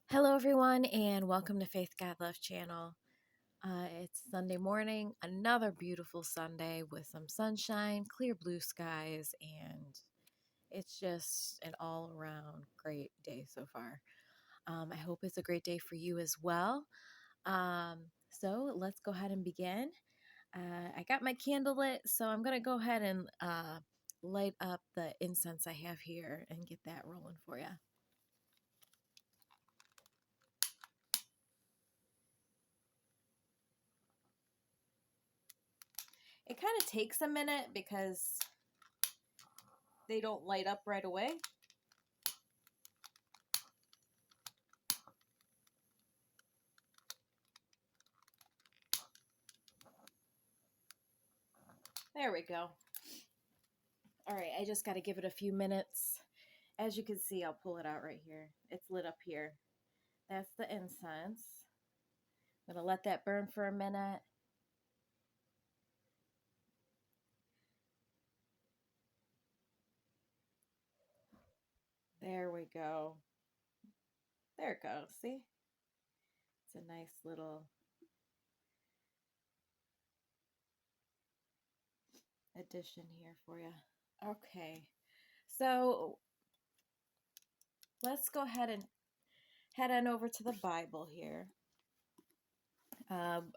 Hello, everyone, and welcome to Faith God Love Channel. It's Sunday morning, another beautiful Sunday with some sunshine, clear blue skies, and it's just an all around great day so far. I hope it's a great day for you as well. So let's go ahead and begin. I got my candle lit, so I'm going to go ahead and light up the incense I have here and get that rolling for you. It kind of takes a minute because they don't light up right away. There we go. All right, I just got to give it a few minutes. As you can see, I'll pull it out right here. It's lit up here. That's the incense. I'm going to let that burn for a minute. There we go. There it goes. See? It's a nice little addition here for you. Okay. So let's go ahead and head on over to the Bible here.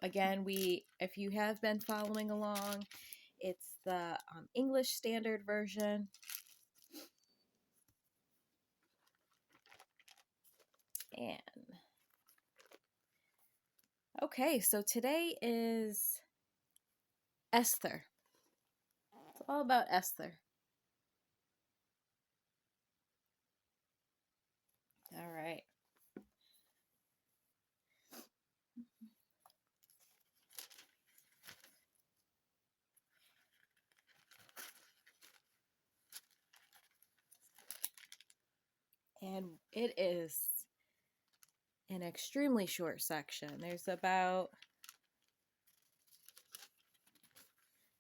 Again, if you have been following along, it's the English Standard Version. And okay, so today is Esther. It's all about Esther. All right. And it is an extremely short section. There's about,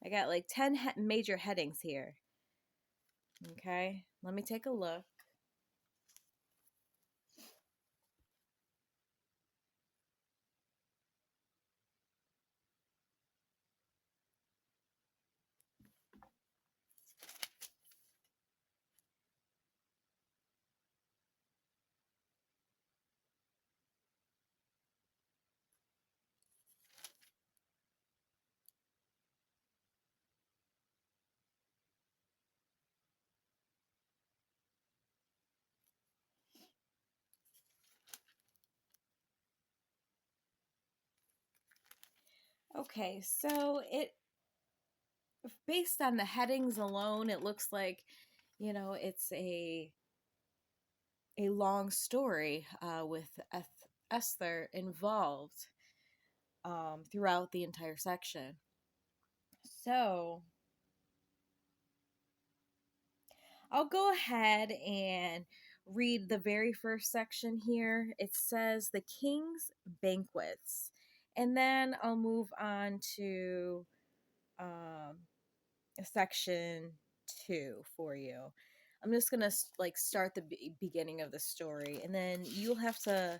I got like 10 major headings here. Okay, let me take a look. Okay, so based on the headings alone, it looks like, it's a long story with Esther involved throughout the entire section. So I'll go ahead and read the very first section here. It says the king's banquets. And then I'll move on to section 2 for you. I'm just going to start the beginning of the story, and then you'll have to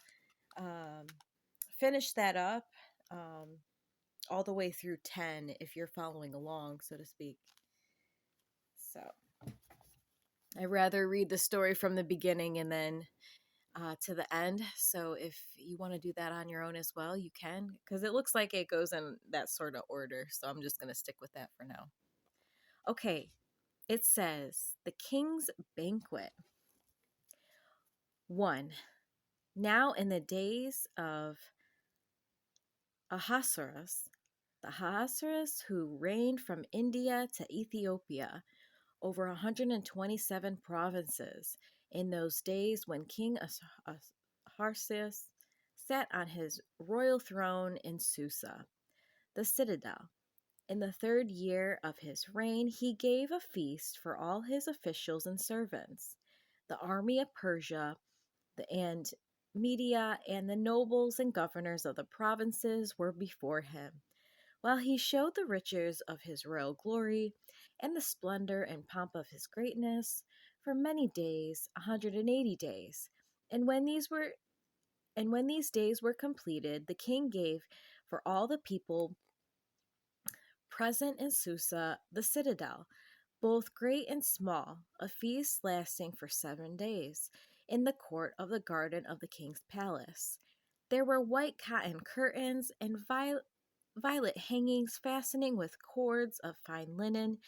finish that up all the way through 10 if you're following along, so to speak. So I'd rather read the story from the beginning and then to the end. So if you want to do that on your own as well, you can, because it looks like it goes in that sort of order. So I'm just going to stick with that for now. Okay, it says the king's banquet. 1. Now in the days of Ahasuerus, the Ahasuerus who reigned from India to Ethiopia, over 127 provinces, in those days when King Ahasuerus sat on his royal throne in Susa, the citadel. In the 3rd year of his reign, he gave a feast for all his officials and servants. The army of Persia and Media and the nobles and governors of the provinces were before him, while he showed the riches of his royal glory and the splendor and pomp of his greatness for many days, 180 days. And when these were And when these days were completed, the king gave for all the people present in Susa, the citadel, both great and small, a feast lasting for 7 days, in the court of the garden of the king's palace. There were white cotton curtains and violet hangings fastening with cords of fine linen,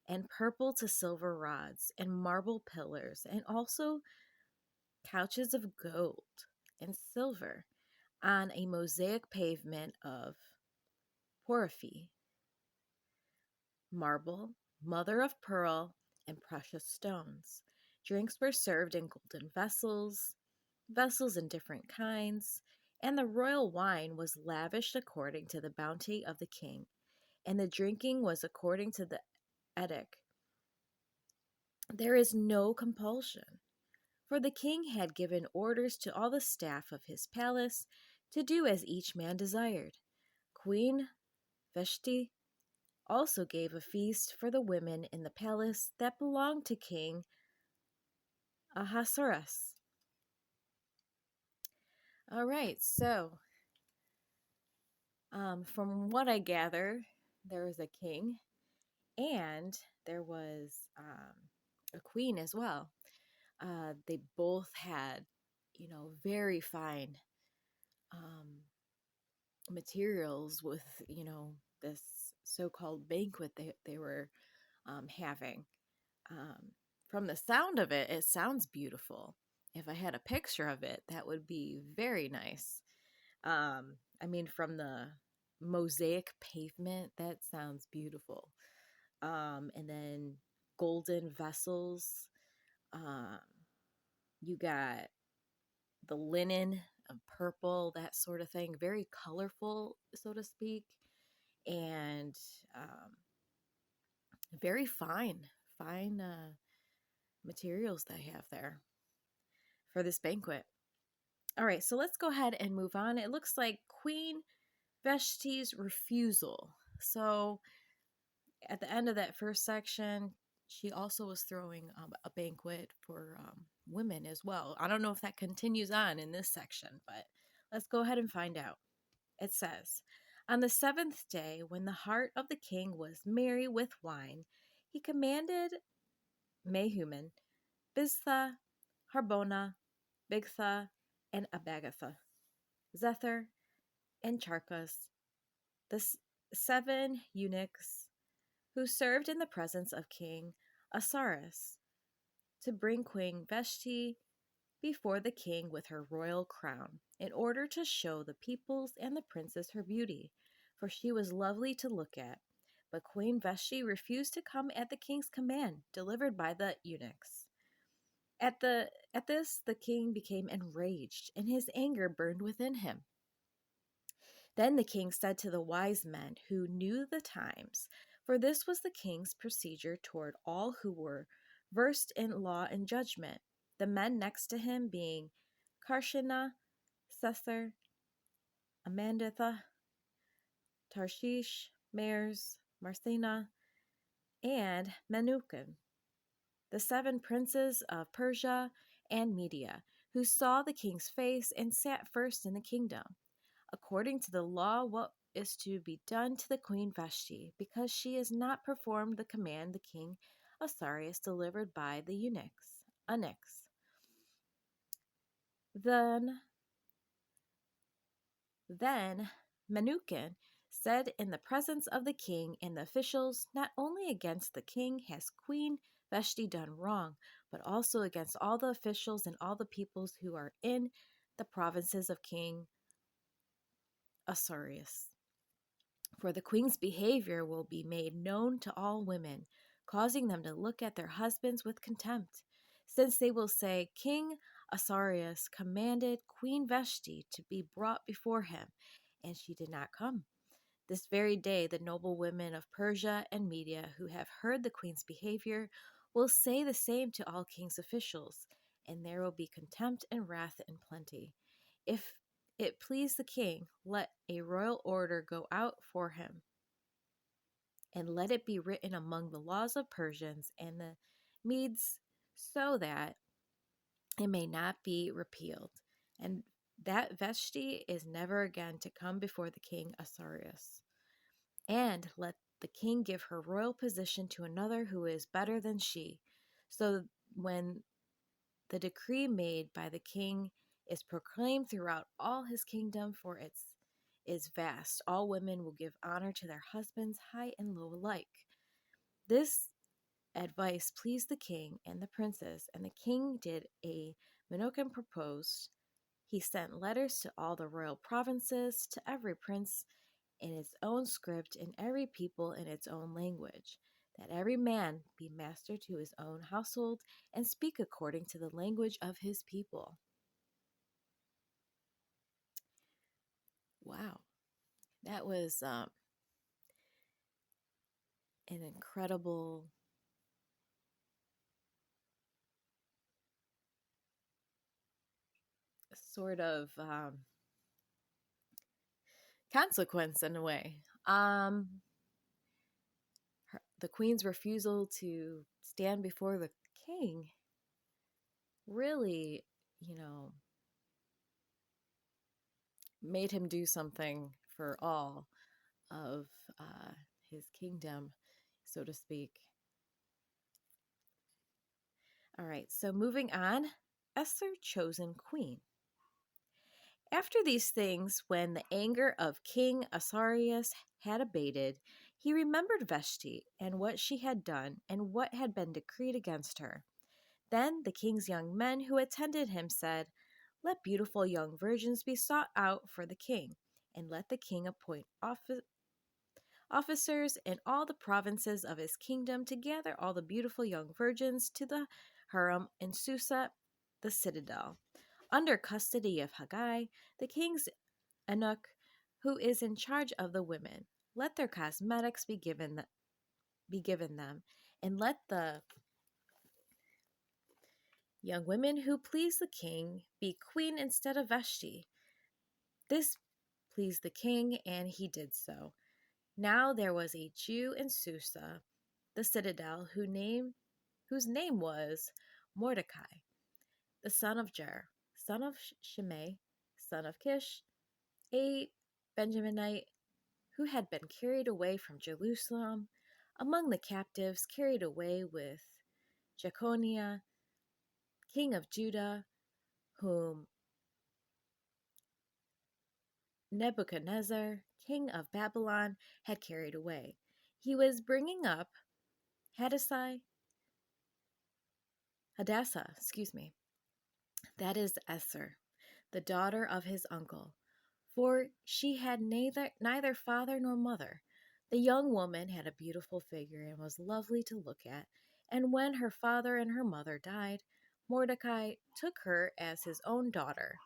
and purple to silver rods, and marble pillars, and also couches of gold and silver on a mosaic pavement of porphyry, marble, mother of pearl, and precious stones. Drinks were served in golden vessels, vessels in different kinds, and the royal wine was lavished according to the bounty of the king, and the drinking was according to the edict. There is no compulsion, for the king had given orders to all the staff of his palace to do as each man desired. Queen Vashti also gave a feast for the women in the palace that belonged to King Ahasuerus. All right, so from what I gather, there was a king and there was a queen as well. They both had, very fine um, materials with, this so-called banquet they were having. Um, from the sound of it, it sounds beautiful. If I had a picture of it, that would be very nice. From the mosaic pavement, that sounds beautiful. And then golden vessels. Um, you got the linen, purple, that sort of thing. Very colorful, so to speak. And very fine materials they have there for this banquet. All right, so let's go ahead and move on. It looks like Queen Vashti's refusal. So at the end of that first section, she also was throwing a banquet for women as well. I don't know if that continues on in this section, but let's go ahead and find out. It says, on the 7th day, when the heart of the king was merry with wine, he commanded Mehuman, Biztha, Harbona, Bigtha, and Abagatha, Zethar, and Charcas, the 7 eunuchs who served in the presence of King Ahasuerus, to bring Queen Vashti before the king with her royal crown, in order to show the peoples and the princes her beauty, for she was lovely to look at. But Queen Vashti refused to come at the king's command, delivered by the eunuchs. At this the king became enraged, and his anger burned within him. Then the king said to the wise men who knew the times, for this was the king's procedure toward all who were versed in law and judgment, the men next to him being Karshena, Sethar, Amandatha, Tarshish, Meres, Marsena, and Menucan, the 7 princes of Persia and Media, who saw the king's face and sat first in the kingdom, according to the law, what is to be done to the queen Vashti, because she has not performed the command the king Ahasuerus delivered by the eunuchs. Then Menucan said in the presence of the king and the officials, not only against the king has Queen Vashti done wrong, but also against all the officials and all the peoples who are in the provinces of King Ahasuerus. For the queen's behavior will be made known to all women, causing them to look at their husbands with contempt, since they will say, King Ahasuerus commanded Queen Vashti to be brought before him, and she did not come. This very day, the noble women of Persia and Media who have heard the queen's behavior will say the same to all king's officials, and there will be contempt and wrath in plenty. If it please the king, let a royal order go out for him, and let it be written among the laws of Persians and the Medes, so that it may not be repealed. And that Vashti is never again to come before the king Asarius. And let the king give her royal position to another who is better than she. So when the decree made by the king is proclaimed throughout all his kingdom, for it is vast, all women will give honor to their husbands, high and low alike. This advice pleased the king and the princes, and the king did a Minokan proposed. He sent letters to all the royal provinces, to every prince in its own script, and every people in its own language, that every man be master to his own household and speak according to the language of his people. Wow, that was an incredible sort of consequence in a way. The queen's refusal to stand before the king really, you know, made him do something for all of uh, his kingdom, so to speak. All right, so moving on, Esther chosen queen. After these things, when the anger of King Asarius had abated, he remembered Vashti and what she had done and what had been decreed against her. Then the king's young men who attended him said, "Let beautiful young virgins be sought out for the king, and let the king appoint officers in all the provinces of his kingdom to gather all the beautiful young virgins to the harem in Susa, the citadel, under custody of Haggai, the king's eunuch, who is in charge of the women. Let their cosmetics be given them, and let the young women who please the king be queen instead of Vashti." This pleased the king, and he did so. Now there was a Jew in Susa, the citadel, whose name was Mordecai, the son of Jair, son of Shimei, son of Kish, a Benjaminite who had been carried away from Jerusalem among the captives carried away with Jeconiah, king of Judah, whom Nebuchadnezzar, king of Babylon, had carried away. He was bringing up Hadassah, that is Esther, the daughter of his uncle, for she had neither father nor mother. The young woman had a beautiful figure and was lovely to look at, and when her father and her mother died, Mordecai took her as his own daughter.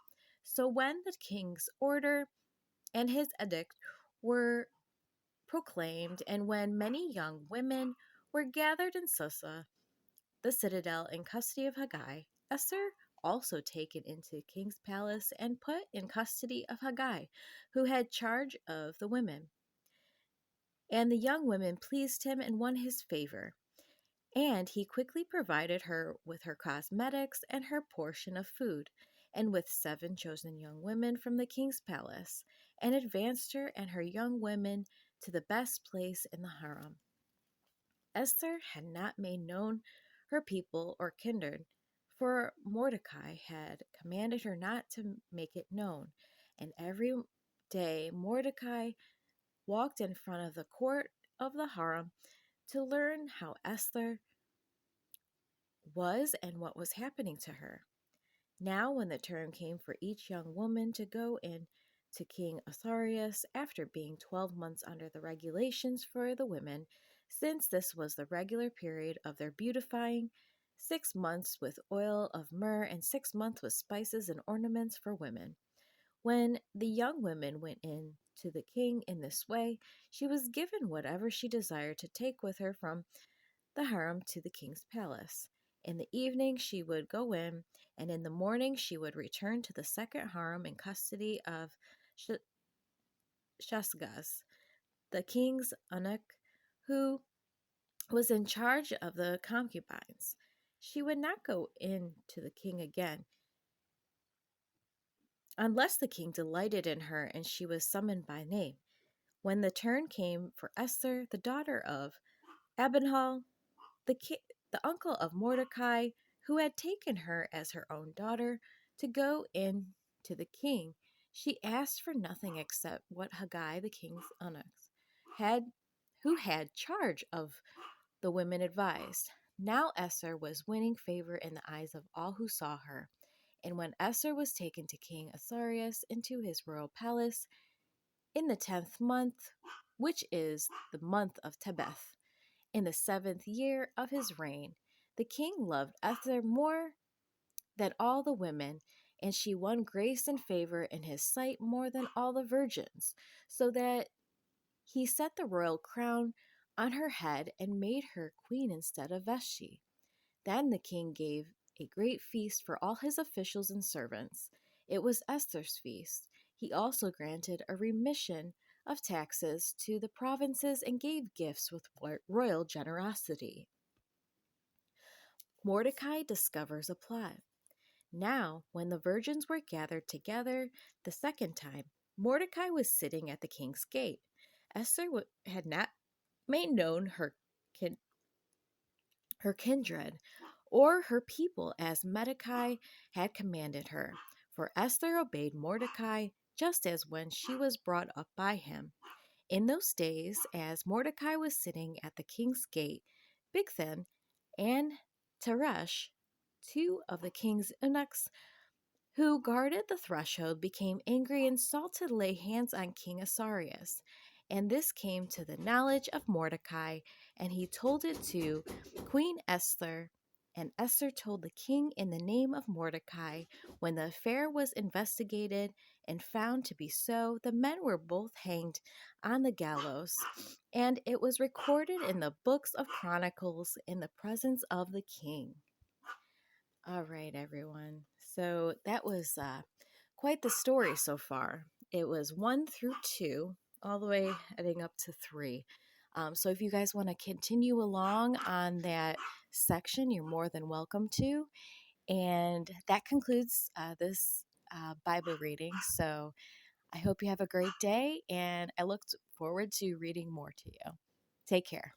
So when the king's order and his edict were proclaimed, and when many young women were gathered in Susa, the citadel, in custody of Haggai, Esther also taken into the king's palace and put in custody of Haggai, who had charge of the women. And the young women pleased him and won his favor. And he quickly provided her with her cosmetics and her portion of food, and with 7 chosen young women from the king's palace, and advanced her and her young women to the best place in the harem. Esther had not made known her people or kindred, for Mordecai had commanded her not to make it known. And every day Mordecai walked in front of the court of the harem to learn how Esther was and what was happening to her. Now, when the term came for each young woman to go in to King Asarius, after being 12 months under the regulations for the women, since this was the regular period of their beautifying, 6 months with oil of myrrh and 6 months with spices and ornaments for women. When the young woman went in to the king in this way, she was given whatever she desired to take with her from the harem to the king's palace. In the evening she would go in, and in the morning she would return to the second harem in custody of Shashgaz, the king's eunuch, who was in charge of the concubines. She would not go in to the king again. unless the king delighted in her and she was summoned by name. When the turn came for Esther, the daughter of Abihail, the, the uncle of Mordecai, who had taken her as her own daughter to go in to the king, she asked for nothing except what Haggai, the king's eunuch, had, who had charge of the women, advised. Now Esther was winning favor in the eyes of all who saw her. And when Esther was taken to King Ahasuerus into his royal palace in the 10th month, which is the month of Tebeth, in the 7th year of his reign, the king loved Esther more than all the women, and she won grace and favor in his sight more than all the virgins, so that he set the royal crown on her head and made her queen instead of Vashti. Then the king gave a great feast for all his officials and servants. It was Esther's feast. He also granted a remission of taxes to the provinces and gave gifts with royal generosity. Mordecai discovers a plot. Now, when the virgins were gathered together the second time, Mordecai was sitting at the king's gate. Esther had not made known her kindred or her people as Mordecai had commanded her. For Esther obeyed Mordecai just as when she was brought up by him. In those days, as Mordecai was sitting at the king's gate, Bigthan and Teresh, two of the king's eunuchs, who guarded the threshold, became angry and sought to lay hands on King Ahasuerus. And this came to the knowledge of Mordecai, and he told it to Queen Esther. And Esther told the king in the name of Mordecai. When the affair was investigated and found to be so, the men were both hanged on the gallows. And it was recorded in the books of Chronicles in the presence of the king. All right, everyone. So that was quite the story so far. It was 1 through 2, all the way heading up to 3. So if you guys want to continue along on that section, you're more than welcome to. And that concludes this Bible reading. So I hope you have a great day, and I look forward to reading more to you. Take care.